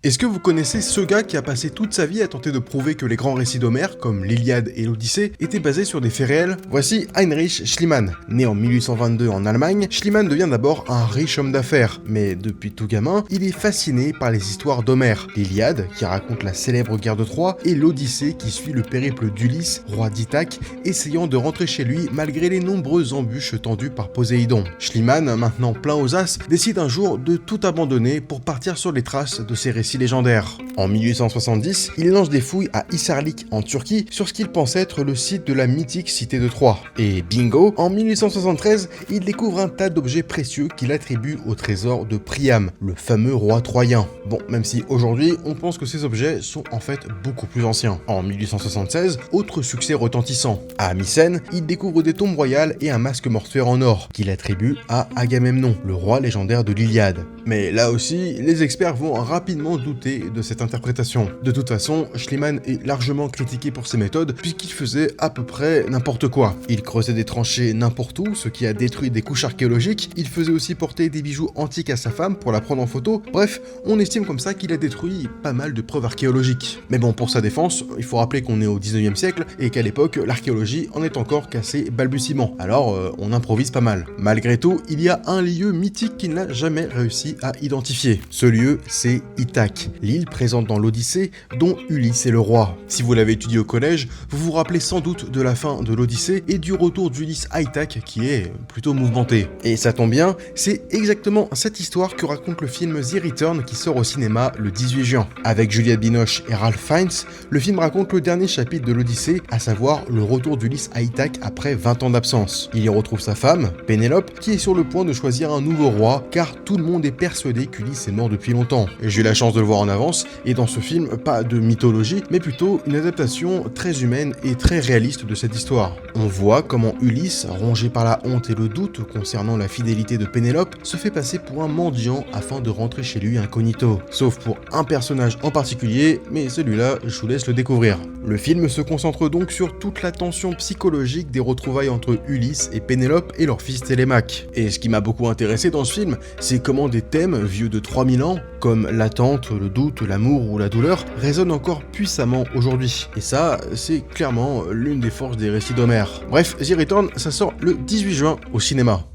Est-ce que vous connaissez ce gars qui a passé toute sa vie à tenter de prouver que les grands récits d'Homère, comme l'Iliade et l'Odyssée, étaient basés sur des faits réels? Voici Heinrich Schliemann. Né en 1822 en Allemagne, Schliemann devient d'abord un riche homme d'affaires, mais depuis tout gamin, il est fasciné par les histoires d'Homère. L'Iliade, qui raconte la célèbre guerre de Troie, et l'Odyssée, qui suit le périple d'Ulysse, roi d'Ithaque, essayant de rentrer chez lui malgré les nombreuses embûches tendues par Poséidon. Schliemann, maintenant plein aux as, décide un jour de tout abandonner pour partir sur les traces de ces récits légendaires. En 1870, il lance des fouilles à Hisarlik en Turquie sur ce qu'il pense être le site de la mythique cité de Troie. Et bingo, en 1873, il découvre un tas d'objets précieux qu'il attribue au trésor de Priam, le fameux roi troyen. Bon, même si aujourd'hui, on pense que ces objets sont en fait beaucoup plus anciens. En 1876, autre succès retentissant. À Mycène, il découvre des tombes royales et un masque mortuaire en or, qu'il attribue à Agamemnon, le roi légendaire de l'Iliade. Mais là aussi, les experts vont rapidement douter de cette interprétation. De toute façon, Schliemann est largement critiqué pour ses méthodes puisqu'il faisait à peu près n'importe quoi. Il creusait des tranchées n'importe où, ce qui a détruit des couches archéologiques. Il faisait aussi porter des bijoux antiques à sa femme pour la prendre en photo. Bref, on estime comme ça qu'il a détruit pas mal de preuves archéologiques. Mais bon, pour sa défense, il faut rappeler qu'on est au 19e siècle et qu'à l'époque, l'archéologie en est encore qu'à ses balbutiements. Alors, on improvise pas mal. Malgré tout, il y a un lieu mythique qu'il n'a jamais réussi à identifier. Ce lieu, c'est Ithaque, l'île présente dans l'Odyssée dont Ulysse est le roi. Si vous l'avez étudié au collège, vous vous rappelez sans doute de la fin de l'Odyssée et du retour d'Ulysse à Ithaque qui est plutôt mouvementé. Et ça tombe bien, c'est exactement cette histoire que raconte le film The Return qui sort au cinéma le 18 juin. Avec Juliette Binoche et Ralph Fiennes, le film raconte le dernier chapitre de l'Odyssée, à savoir le retour d'Ulysse à Ithaque après 20 ans d'absence. Il y retrouve sa femme, Pénélope, qui est sur le point de choisir un nouveau roi car tout le monde est persuadé qu'Ulysse est mort depuis longtemps. Et j'ai eu la chance de le voir en avance, et dans ce film, pas de mythologie, mais plutôt une adaptation très humaine et très réaliste de cette histoire. On voit comment Ulysse, rongé par la honte et le doute concernant la fidélité de Pénélope, se fait passer pour un mendiant afin de rentrer chez lui incognito. Sauf pour un personnage en particulier, mais celui-là, je vous laisse le découvrir. Le film se concentre donc sur toute la tension psychologique des retrouvailles entre Ulysse et Pénélope et leur fils Télémaque. Et ce qui m'a beaucoup intéressé dans ce film, c'est comment des thèmes vieux de 3000 ans, comme l'attente, le doute, l'amour ou la douleur, résonnent encore puissamment aujourd'hui. Et ça, c'est clairement l'une des forces des récits d'Homère. Bref, The Return, ça sort le 18 juin au cinéma.